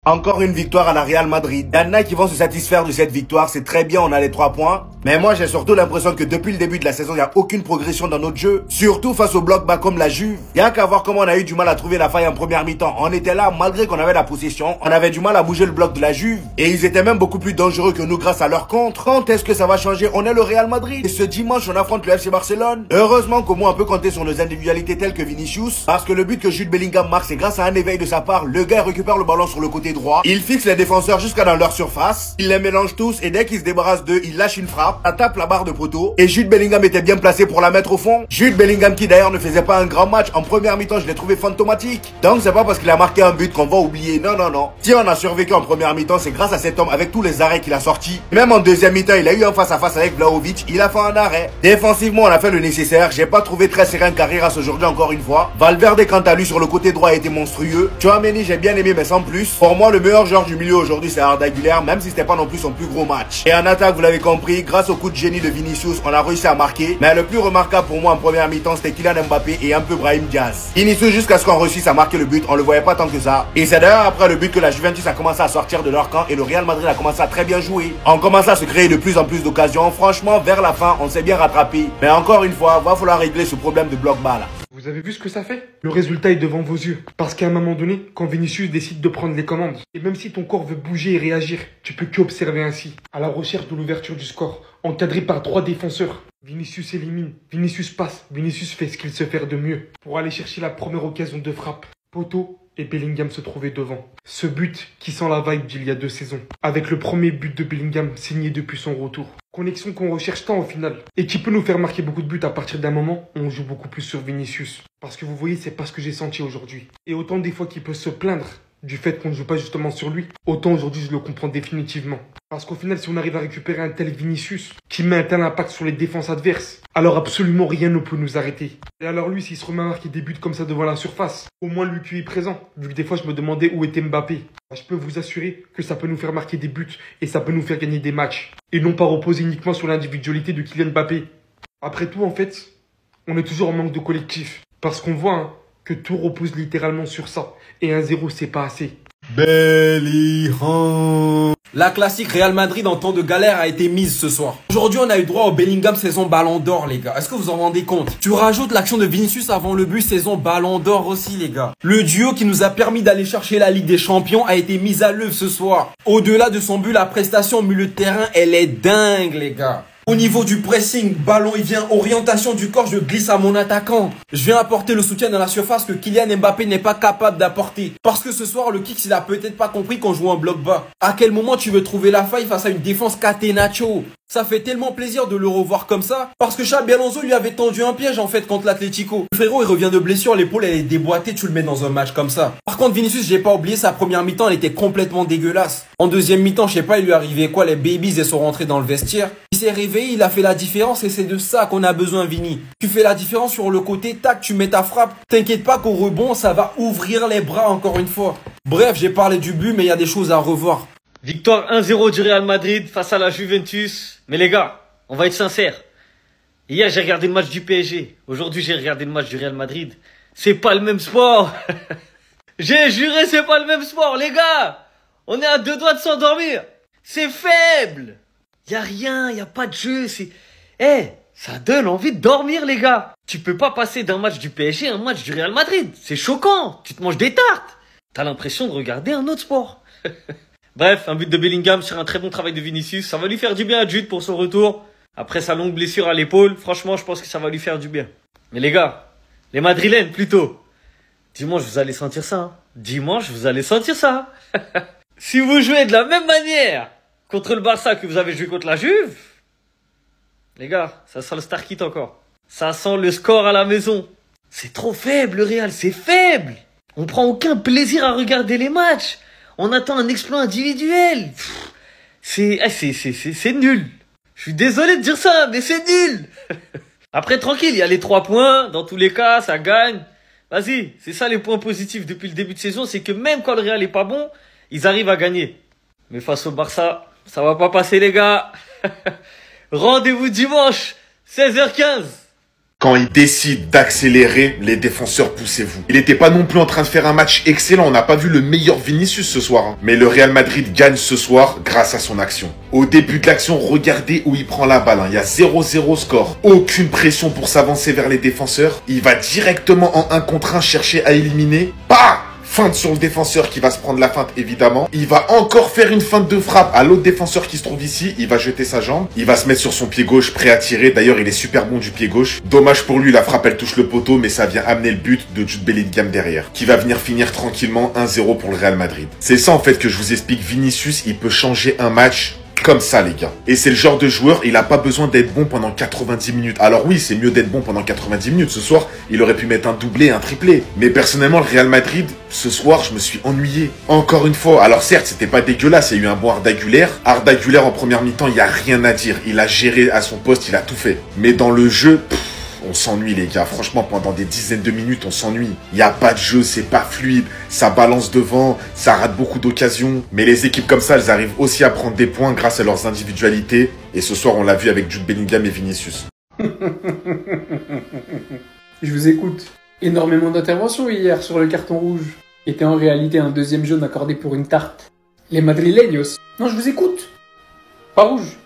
Encore une victoire à la Real Madrid. Il y en a qui vont se satisfaire de cette victoire, c'est très bien, on a les 3 points. Mais moi j'ai surtout l'impression que depuis le début de la saison, il n'y a aucune progression dans notre jeu. Surtout face aux blocs bas comme la Juve. Il y a qu'à voir comment on a eu du mal à trouver la faille en première mi-temps. On était là, malgré qu'on avait la possession, on avait du mal à bouger le bloc de la Juve. Et ils étaient même beaucoup plus dangereux que nous grâce à leur contre. Quand est-ce que ça va changer? On est le Real Madrid. Et ce dimanche, on affronte le FC Barcelone. Heureusement qu'au moins on peut compter sur nos individualités telles que Vinicius. Parce que le but que Jude Bellingham marque, c'est grâce à un éveil de sa part. Le gars récupère le ballon sur le côté droit. Il fixe les défenseurs jusqu'à dans leur surface. Il les mélange tous et dès qu'il se débarrasse d'eux, il lâche une frappe. Ça tape la barre de poteau. Et Jude Bellingham était bien placé pour la mettre au fond. Jude Bellingham qui d'ailleurs ne faisait pas un grand match. En première mi-temps, je l'ai trouvé fantomatique. Donc c'est pas parce qu'il a marqué un but qu'on va oublier. Non, non, non. Si on a survécu en première mi-temps, c'est grâce à cet homme avec tous les arrêts qu'il a sortis. Même en deuxième mi-temps, il a eu un face-à-face avec Vlahovic. Il a fait un arrêt. Défensivement, on a fait le nécessaire. J'ai pas trouvé très serein Carreras aujourd'hui encore une fois. Valverde, quant à lui, sur le côté droit a été monstrueux. Tchouaméni, j'ai bien aimé mais sans plus. Pour moi, le meilleur joueur du milieu aujourd'hui, c'est Arda Güler, même si c'était pas non plus son plus gros match. Et en attaque, vous l'avez compris, grâce au coup de génie de Vinicius, on a réussi à marquer. Mais le plus remarquable pour moi en première mi-temps, c'était Kylian Mbappé et un peu Brahim Diaz. Vinicius, jusqu'à ce qu'on réussisse à marquer le but, on le voyait pas tant que ça. Et c'est d'ailleurs après le but que la Juventus a commencé à sortir de leur camp et le Real Madrid a commencé à très bien jouer. On commence à se créer de plus en plus d'occasions. Franchement, vers la fin, on s'est bien rattrapé. Mais encore une fois, va falloir régler ce problème de bloc bas là. Vous avez vu ce que ça fait? Le résultat est devant vos yeux. Parce qu'à un moment donné, quand Vinicius décide de prendre les commandes, et même si ton corps veut bouger et réagir, tu peux qu'observer ainsi, à la recherche de l'ouverture du score, encadré par 3 défenseurs. Vinicius élimine, Vinicius passe, Vinicius fait ce qu'il sait faire de mieux, pour aller chercher la première occasion de frappe. Poteau et Bellingham se trouvaient devant. Ce but qui sent la vibe d'il y a 2 saisons, avec le premier but de Bellingham signé depuis son retour. Connexion qu'on recherche tant au final, et qui peut nous faire marquer beaucoup de buts à partir d'un moment où on joue beaucoup plus sur Vinicius. Parce que vous voyez, c'est pas ce que j'ai senti aujourd'hui. Et autant des fois qu'il peut se plaindre du fait qu'on ne joue pas justement sur lui, autant aujourd'hui je le comprends définitivement. Parce qu'au final, si on arrive à récupérer un tel Vinicius, qui met un tel impact sur les défenses adverses, alors absolument rien ne peut nous arrêter. Et alors lui, s'il se remet à marquer des buts comme ça devant la surface, au moins lui qui est présent, vu que des fois je me demandais où était Mbappé, je peux vous assurer que ça peut nous faire marquer des buts et ça peut nous faire gagner des matchs. Et non pas reposer uniquement sur l'individualité de Kylian Mbappé. Après tout, en fait, on est toujours en manque de collectif. Parce qu'on voit que tout repose littéralement sur ça. Et 1-0, c'est pas assez. Bellingham. La classique Real Madrid en temps de galère a été mise ce soir. Aujourd'hui, on a eu droit au Bellingham saison Ballon d'Or, les gars. Est-ce que vous en rendez compte? Tu rajoutes l'action de Vinicius avant le but saison Ballon d'Or aussi, les gars. Le duo qui nous a permis d'aller chercher la Ligue des Champions a été mise à l'œuvre ce soir. Au-delà de son but, la prestation au milieu de terrain, elle est dingue, les gars. Au niveau du pressing, ballon il vient, orientation du corps, je glisse à mon attaquant. Je viens apporter le soutien dans la surface que Kylian Mbappé n'est pas capable d'apporter. Parce que ce soir, le Kicks, il a peut-être pas compris qu'on joue en bloc bas. À quel moment tu veux trouver la faille face à une défense catenaccio? Ça fait tellement plaisir de le revoir comme ça. Parce que Xabi Alonso lui avait tendu un piège en fait contre l'Atlético. Le frérot, il revient de blessure, l'épaule elle est déboîtée, tu le mets dans un match comme ça. Par contre, Vinicius, j'ai pas oublié, sa première mi-temps, elle était complètement dégueulasse. En deuxième mi-temps, je sais pas, il lui arrivait quoi, les babies, ils sont rentrés dans le vestiaire. Il s'est réveillé, il a fait la différence et c'est de ça qu'on a besoin, Vini. Tu fais la différence sur le côté, tac, tu mets ta frappe. T'inquiète pas qu'au rebond, ça va ouvrir les bras encore une fois. Bref, j'ai parlé du but, mais il y a des choses à revoir. Victoire 1-0 du Real Madrid face à la Juventus. Mais les gars, on va être sincères. Hier, j'ai regardé le match du PSG. Aujourd'hui, j'ai regardé le match du Real Madrid. C'est pas le même sport. J'ai juré, c'est pas le même sport, les gars. On est à 2 doigts de s'endormir. C'est faible. Y a rien, y a pas de jeu. C'est, ça donne envie de dormir, les gars. Tu peux pas passer d'un match du PSG à un match du Real Madrid. C'est choquant. Tu te manges des tartes. T'as l'impression de regarder un autre sport. Bref, un but de Bellingham sur un très bon travail de Vinicius. Ça va lui faire du bien à Jude pour son retour. Après sa longue blessure à l'épaule, franchement, je pense que ça va lui faire du bien. Mais les gars, les Madrilènes plutôt. Dimanche, vous allez sentir ça. Hein. Dimanche, vous allez sentir ça. Si vous jouez de la même manière contre le Barça que vous avez joué contre la Juve, les gars, ça sent le star kit encore. Ça sent le score à la maison. C'est trop faible, le Real, c'est faible. On prend aucun plaisir à regarder les matchs. On attend un exploit individuel. C'est nul. Je suis désolé de dire ça, mais c'est nul. Après, tranquille, il y a les 3 points. Dans tous les cas, ça gagne. Vas-y, c'est ça les points positifs depuis le début de saison. C'est que même quand le Real est pas bon, ils arrivent à gagner. Mais face au Barça, ça va pas passer, les gars. Rendez-vous dimanche, 16h15. Quand il décide d'accélérer, les défenseurs, poussez-vous. Il n'était pas non plus en train de faire un match excellent. On n'a pas vu le meilleur Vinicius ce soir. Mais le Real Madrid gagne ce soir grâce à son action. Au début de l'action, regardez où il prend la balle. Il y a 0-0 score. Aucune pression pour s'avancer vers les défenseurs. Il va directement en 1 contre 1 chercher à éliminer. Bah! Feinte sur le défenseur qui va se prendre la feinte évidemment. Il va encore faire une feinte de frappe à l'autre défenseur qui se trouve ici. Il va jeter sa jambe. Il va se mettre sur son pied gauche prêt à tirer. D'ailleurs il est super bon du pied gauche. Dommage pour lui, la frappe elle touche le poteau mais ça vient amener le but de Jude Bellingham derrière. Qui va venir finir tranquillement 1-0 pour le Real Madrid. C'est ça en fait que je vous explique. Vinicius il peut changer un match comme ça les gars. Et c'est le genre de joueur, il n'a pas besoin d'être bon pendant 90 minutes. Alors oui, c'est mieux d'être bon pendant 90 minutes. Ce soir, il aurait pu mettre un doublé, un triplé. Mais personnellement, le Real Madrid, ce soir, je me suis ennuyé. Encore une fois, alors certes, c'était pas dégueulasse, il y a eu un bon Arda Güler. Arda Güler en première mi-temps, il n'y a rien à dire. Il a géré à son poste, il a tout fait. Mais dans le jeu, on s'ennuie les gars, franchement pendant des dizaines de minutes on s'ennuie. Il n'y a pas de jeu, c'est pas fluide, ça balance devant, ça rate beaucoup d'occasions. Mais les équipes comme ça, elles arrivent aussi à prendre des points grâce à leurs individualités. Et ce soir on l'a vu avec Jude Bellingham et Vinicius. Je vous écoute. Énormément d'interventions hier sur le carton rouge. Était en réalité un deuxième jaune accordé pour une tarte. Les madrileños. Non, je vous écoute. Pas rouge.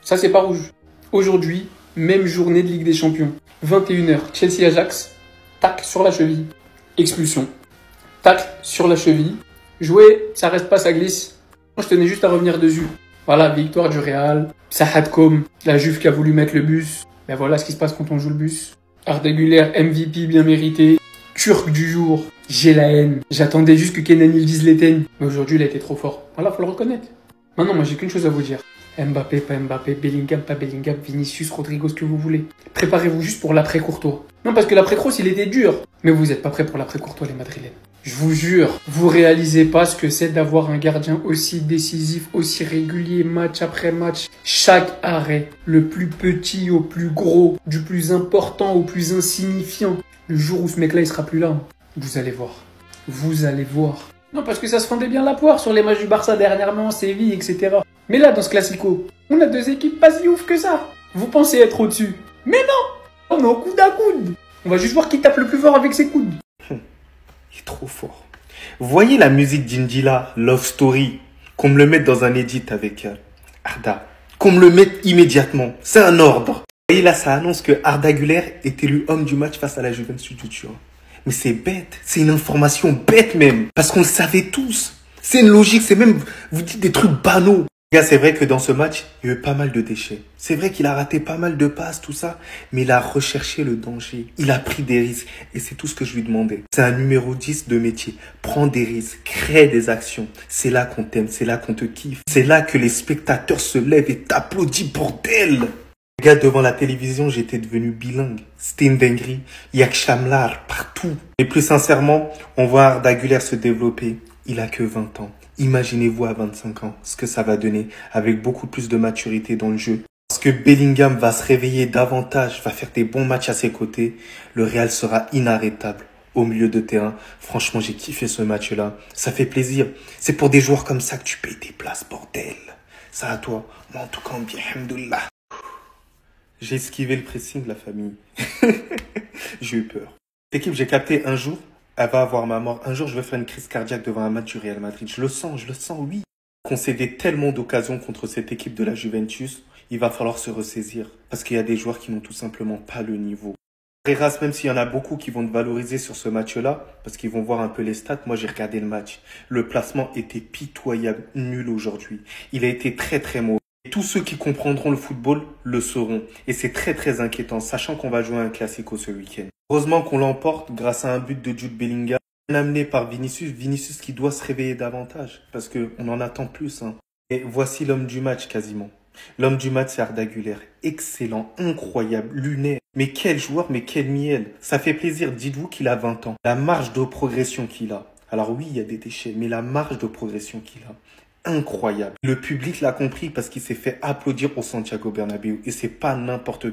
Ça c'est pas rouge. Aujourd'hui, même journée de Ligue des Champions. 21h, Chelsea-Ajax. Tac sur la cheville. Expulsion. Tac sur la cheville. Jouer, ça reste pas, ça glisse. Moi, je tenais juste à revenir dessus. Voilà, victoire du Real. Sahatkom, la Juve qui a voulu mettre le bus. Ben voilà ce qui se passe quand on joue le bus. Arda Güler, MVP bien mérité. Turc du jour. J'ai la haine. J'attendais juste que Kenan Yildiz l'éteigne. Mais aujourd'hui, il a été trop fort. Voilà, faut le reconnaître. Maintenant, moi, j'ai qu'une chose à vous dire. Mbappé, pas Mbappé, Bellingham, pas Bellingham, Vinicius, Rodrigo, ce que vous voulez. Préparez-vous juste pour l'après-Courtois. Non, parce que l'après-Kroos, il était dur. Mais vous n'êtes pas prêts pour l'après-Courtois, les Madrilènes. Je vous jure, vous réalisez pas ce que c'est d'avoir un gardien aussi décisif, aussi régulier, match après match. Chaque arrêt, le plus petit au plus gros, du plus important au plus insignifiant. Le jour où ce mec-là, il sera plus là, vous allez voir. Vous allez voir. Non, parce que ça se fendait bien la poire sur les matchs du Barça dernièrement, Séville, etc. Mais là, dans ce classico, on a deux équipes pas si ouf que ça. Vous pensez être au-dessus. Mais non, on est au coude à coude. On va juste voir qui tape le plus fort avec ses coudes. Il est trop fort. Voyez la musique d'Indila, Love Story, qu'on me le mette dans un edit avec Arda. Qu'on me le mette immédiatement. C'est un ordre. Vous voyez là, ça annonce que Arda Güler est élu homme du match face à la Juventus du Turin. Mais c'est bête. C'est une information bête même. Parce qu'on le savait tous. C'est une logique. C'est même, vous dites des trucs banaux. C'est vrai que dans ce match, il y a eu pas mal de déchets. C'est vrai qu'il a raté pas mal de passes, tout ça, mais il a recherché le danger. Il a pris des risques et c'est tout ce que je lui demandais. C'est un numéro 10 de métier. Prends des risques, crée des actions. C'est là qu'on t'aime, c'est là qu'on te kiffe. C'est là que les spectateurs se lèvent et t'applaudissent, bordel. Regarde, devant la télévision, j'étais devenu bilingue. C'était une dinguerie. Il y a que Chamlar partout. Et plus sincèrement, on voit Arda Güler se développer. Il a que 20 ans. Imaginez-vous à 25 ans ce que ça va donner avec beaucoup plus de maturité dans le jeu. Parce que Bellingham va se réveiller davantage, va faire des bons matchs à ses côtés. Le Real sera inarrêtable au milieu de terrain. Franchement, j'ai kiffé ce match-là. Ça fait plaisir. C'est pour des joueurs comme ça que tu payes tes places, bordel. Ça à toi. Moi, en tout cas, bien, alhamdoulilah. J'ai esquivé le pressing, la famille. J'ai eu peur. L'équipe, j'ai capté un jour. Elle va avoir ma mort. Un jour, je vais faire une crise cardiaque devant un match du Real Madrid. Je le sens, oui. Concéder tellement d'occasions contre cette équipe de la Juventus, il va falloir se ressaisir. Parce qu'il y a des joueurs qui n'ont tout simplement pas le niveau. Herreras, même s'il y en a beaucoup qui vont te valoriser sur ce match-là, parce qu'ils vont voir un peu les stats, moi j'ai regardé le match. Le placement était pitoyable, nul aujourd'hui. Il a été très très mauvais. Et tous ceux qui comprendront le football le sauront. Et c'est très très inquiétant, sachant qu'on va jouer un classico ce week-end. Heureusement qu'on l'emporte grâce à un but de Jude Bellingham, amené par Vinicius. Vinicius qui doit se réveiller davantage, parce qu'on en attend plus. Et voici l'homme du match quasiment. L'homme du match, c'est Arda Güler. Excellent, incroyable, lunaire. Mais quel joueur, mais quel miel. Ça fait plaisir, dites-vous qu'il a 20 ans. La marge de progression qu'il a. Alors oui, il y a des déchets, mais la marge de progression qu'il a. Incroyable. Le public l'a compris parce qu'il s'est fait applaudir au Santiago Bernabéu. Et c'est pas n'importe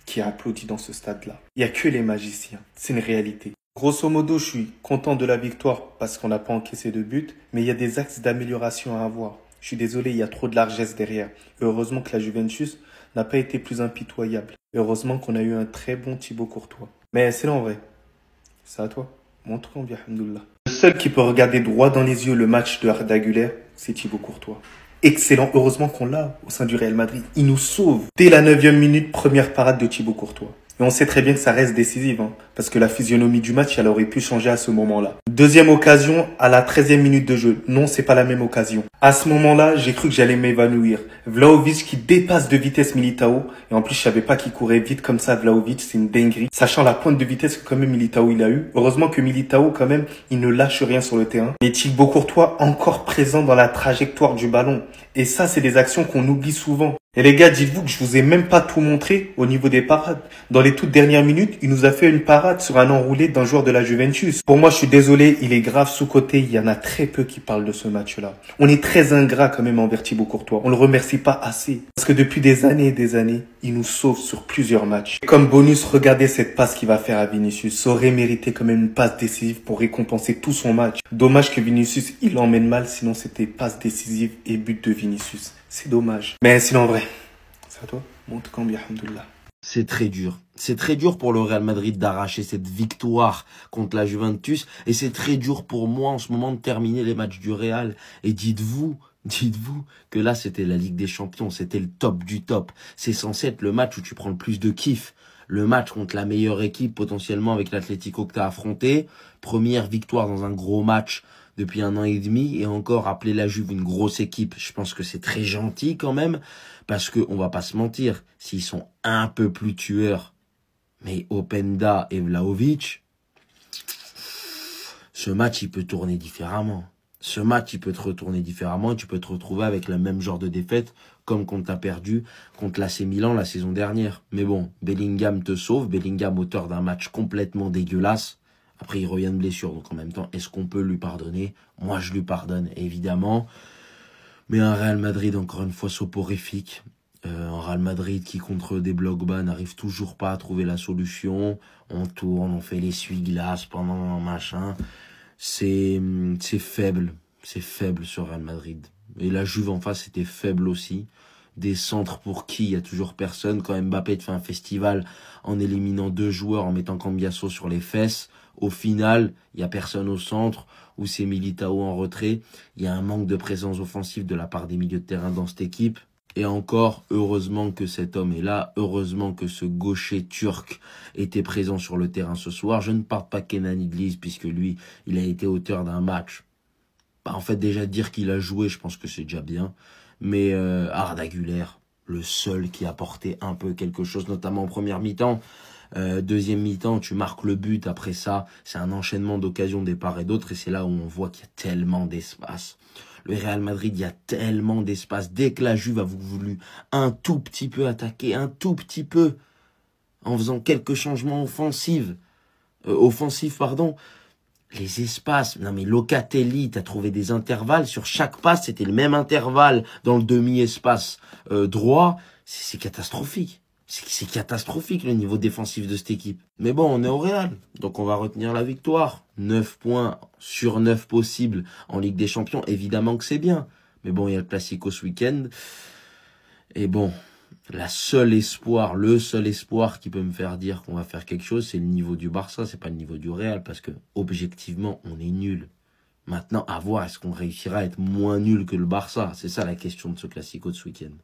qui a applaudi dans ce stade-là. Il y a que les magiciens. C'est une réalité. Grosso modo, je suis content de la victoire parce qu'on n'a pas encaissé de but, mais il y a des axes d'amélioration à avoir. Je suis désolé, il y a trop de largesse derrière. Et heureusement que la Juventus n'a pas été plus impitoyable. Heureusement qu'on a eu un très bon Thibaut Courtois. Mais c'est en vrai. C'est à toi. Montre combien, alhamdoulilah. Le seul qui peut regarder droit dans les yeux le match de Arda Güler, c'est Thibaut Courtois. Excellent. Heureusement qu'on l'a au sein du Real Madrid. Il nous sauve. Dès la 9e minute, première parade de Thibaut Courtois. Et on sait très bien que ça reste décisif, parce que la physionomie du match, elle aurait pu changer à ce moment-là. Deuxième occasion, à la 13e minute de jeu. Non, c'est pas la même occasion. À ce moment-là, j'ai cru que j'allais m'évanouir. Vlahovic qui dépasse de vitesse Militao. Et en plus, je savais pas qu'il courait vite comme ça, Vlahovic. C'est une dinguerie. Sachant la pointe de vitesse que quand même Militao il a eu. Heureusement que Militao, quand même, il ne lâche rien sur le terrain. Mais Thibaut Courtois, encore présent dans la trajectoire du ballon. Et ça, c'est des actions qu'on oublie souvent. Et les gars, dites-vous que je vous ai même pas tout montré au niveau des parades. Dans les toutes dernières minutes, il nous a fait une parade sur un enroulé d'un joueur de la Juventus. Pour moi, je suis désolé, il est grave sous-coté. Il y en a très peu qui parlent de ce match-là. On est très ingrat quand même envers Thibaut Courtois. On le remercie pas assez. Parce que depuis des années et des années, il nous sauve sur plusieurs matchs. Et comme bonus, regardez cette passe qu'il va faire à Vinicius. Ça aurait mérité quand même une passe décisive pour récompenser tout son match. Dommage que Vinicius, il l'emmène mal. Sinon, c'était passe décisive et but de Vinicius. C'est dommage. Mais sinon, en vrai, c'est à toi. Monte combien, alhamdoulilah. C'est très dur. C'est très dur pour le Real Madrid d'arracher cette victoire contre la Juventus. Et c'est très dur pour moi en ce moment de terminer les matchs du Real. Et dites-vous que là, c'était la Ligue des Champions. C'était le top du top. C'est censé être le match où tu prends le plus de kiff. Le match contre la meilleure équipe, potentiellement avec l'Atlético que tu as affronté. Première victoire dans un gros match depuis 1 an et demi. Et encore, appeler la Juve une grosse équipe. Je pense que c'est très gentil quand même. Parce que, on va pas se mentir, s'ils sont un peu plus tueurs, mais Openda et Vlahovic, ce match, il peut tourner différemment. Ce match, il peut te retourner différemment et tu peux te retrouver avec le même genre de défaite comme qu'on t'a perdu contre l'AC Milan la saison dernière. Mais bon, Bellingham te sauve. Bellingham, auteur d'un match complètement dégueulasse. Après, il revient de blessure. Donc, en même temps, est-ce qu'on peut lui pardonner? Moi, je lui pardonne, évidemment. Mais un Real Madrid, encore une fois, soporifique. Un Real Madrid qui, contre des blocs bas, n'arrive toujours pas à trouver la solution. On tourne, on fait l'essuie-glace pendant un machin. C'est faible. C'est faible ce Real Madrid. Et la Juve en face, c'était faible aussi. Des centres pour qui il y a toujours personne. Quand Mbappé te fait un festival en éliminant 2 joueurs, en mettant Cambiasso sur les fesses. Au final, il y a personne au centre, ou c'est Militao en retrait. Il y a un manque de présence offensive de la part des milieux de terrain dans cette équipe. Et encore, heureusement que cet homme est là. Heureusement que ce gaucher turc était présent sur le terrain ce soir. Je ne parle pas Kenan Idriss, puisque lui, il a été auteur d'un match. En fait, déjà dire qu'il a joué, je pense que c'est déjà bien. Mais Arda Güler, le seul qui a apporté un peu quelque chose, notamment en première mi-temps. Deuxième mi-temps, tu marques le but. Après ça, c'est un enchaînement d'occasions des part et d'autres. Et c'est là où on voit qu'il y a tellement d'espace. Le Real Madrid, il y a tellement d'espace. Dès que la Juve a voulu un tout petit peu attaquer, un tout petit peu, en faisant quelques changements offensifs, les espaces. Non mais Locatelli, t'as trouvé des intervalles. Sur chaque passe, c'était le même intervalle dans le demi-espace droit. C'est catastrophique. C'est catastrophique le niveau défensif de cette équipe. Mais bon, on est au Real, donc on va retenir la victoire. 9 points sur 9 possibles en Ligue des Champions, évidemment que c'est bien. Mais bon, il y a le Classico ce week-end. Et bon, le seul espoir qui peut me faire dire qu'on va faire quelque chose, c'est le niveau du Barça, c'est pas le niveau du Real, parce que objectivement, on est nul. Maintenant, à voir, est-ce qu'on réussira à être moins nul que le Barça? C'est ça la question de ce Classico de ce week-end.